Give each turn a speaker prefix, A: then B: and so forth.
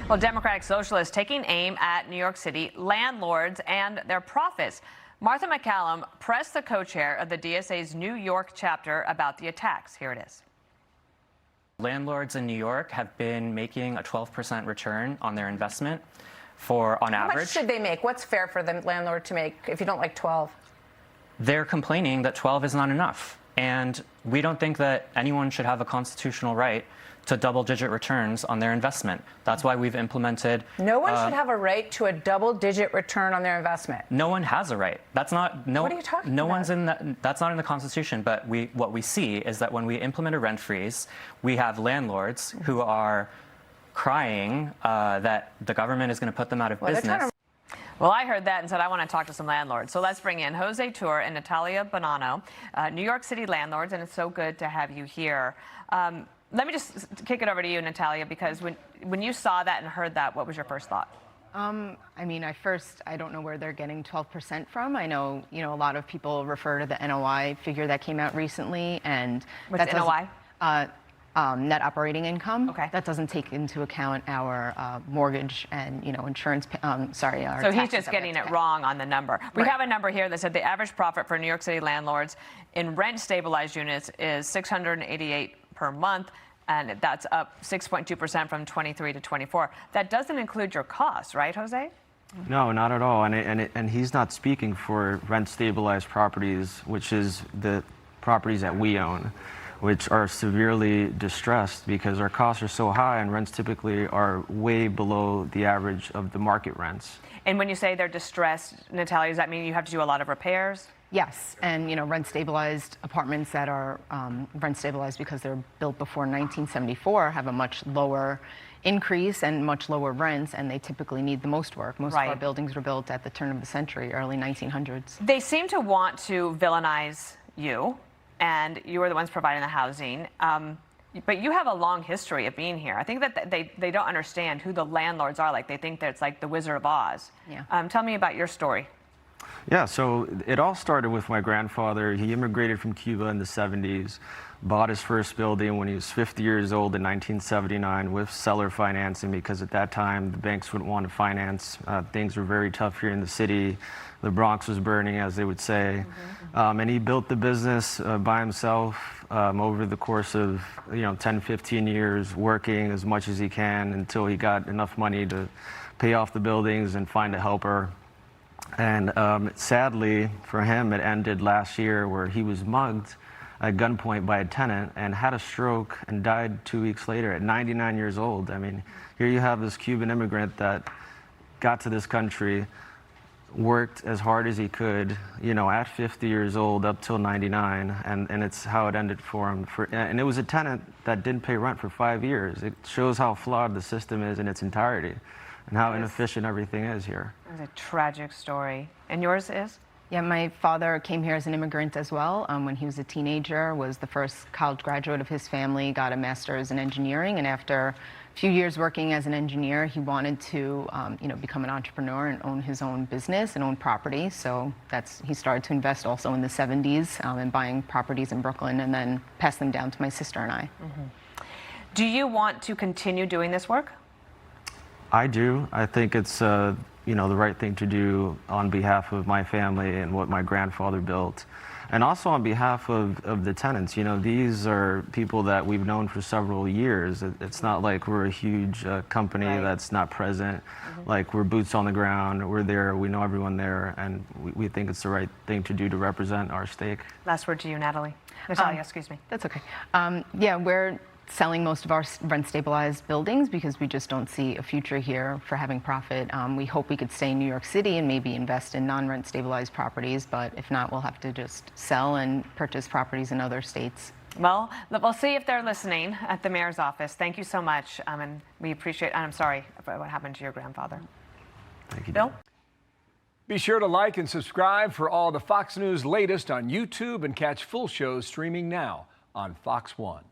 A: Well, Democratic Socialists taking aim at New York City landlords and their profits. Martha McCallum pressed the co-chair of the DSA's New York chapter about the attacks. Here it is.
B: Landlords in New York have been making a 12% return on their investment on average.
C: How much should they make? What's fair for the landlord to make if you don't like 12?
B: They're complaining that 12 is not enough. And we don't think that anyone should have a constitutional right to double-digit returns on their investment. That's why we've implemented...
C: No one should have a right to a double-digit return on their investment.
B: No one has a right. That's not... No,
C: what are you talking about?
B: No one's in that. That's not in the Constitution. But what we see is that when we implement a rent freeze, we have landlords who are crying that the government is going to put them out of business.
A: Well, I heard that and said I want to talk to some landlords. So let's bring in Jose Tour and Natalia Bonanno, New York City landlords, and it's so good to have you here. Let me just kick it over to you, Natalia, because when you saw that and heard that, what was your first thought?
D: I mean, I don't know where they're getting 12% from. I know, a lot of people refer to the NOI figure that came out recently, and
A: what's NOI?
D: Net operating income.
A: Okay.
D: That doesn't take into account our mortgage and insurance. Our
A: so he's just getting it wrong on the number. We have a number here that said the average profit for New York City landlords in rent-stabilized units is $688 per month, and that's up 6.2% from 23 to 24. That doesn't include your costs, right, Jose?
E: No, not at all. And he's not speaking for rent-stabilized properties, which is the properties that we own, which are severely distressed because our costs are so high and rents typically are way below the average of the market rents.
A: And when you say they're distressed, Natalia, does that mean you have to do a lot of repairs?
D: Yes, and rent-stabilized apartments that are rent-stabilized because they're built before 1974 have a much lower increase and much lower rents, and they typically need the most work. Most of our buildings were built at the turn of the century, early 1900s.
A: They seem to want to villainize you, and you are the ones providing the housing. But you have a long history of being here. I think that they don't understand who the landlords are. Like, they think that it's like the Wizard of Oz.
D: Yeah.
A: Tell me about your story.
E: Yeah, so it all started with my grandfather. He immigrated from Cuba in the 70s, bought his first building when he was 50 years old in 1979 with seller financing, because at that time the banks wouldn't want to finance. Things were very tough here in the city. The Bronx was burning, as they would say. And he built the business by himself over the course of 10, 15 years, working as much as he can until he got enough money to pay off the buildings and find a helper. And sadly for him, it ended last year where he was mugged at gunpoint by a tenant and had a stroke and died 2 weeks later at 99 years old. I mean, here you have this Cuban immigrant that got to this country, worked as hard as he could, at 50 years old up till 99, and it's how it ended for him. And it was a tenant that didn't pay rent for 5 years. It shows how flawed the system is in its entirety and how inefficient everything is here.
A: It's a tragic story. And yours is?
D: Yeah, my father came here as an immigrant as well. When he was a teenager, was the first college graduate of his family, got a master's in engineering, and after a few years working as an engineer, he wanted to, become an entrepreneur and own his own business and own property. So he started to invest also in the 70s in buying properties in Brooklyn and then pass them down to my sister and I.
A: Do you want to continue doing this work?
E: I do. I think it's the right thing to do on behalf of my family and what my grandfather built, and also on behalf of the tenants. These are people that we've known for several years. It's not like we're a huge company that's not present. Like, we're boots on the ground. We're there. We know everyone there, and we think it's the right thing to do to represent our stake.
A: Last word to you, Natalia, excuse me.
D: That's okay. Yeah, we're selling most of our rent-stabilized buildings because we just don't see a future here for having profit. We hope we could stay in New York City and maybe invest in non-rent stabilized properties, but if not, we'll have to just sell and purchase properties in other states.
A: Well, we'll see if they're listening at the mayor's office. Thank you so much, and we appreciate, and I'm sorry about what happened to your grandfather.
E: Thank you,
A: Bill?
F: Be sure to like and subscribe for all the Fox News latest on YouTube, and catch full shows streaming now on Fox 1.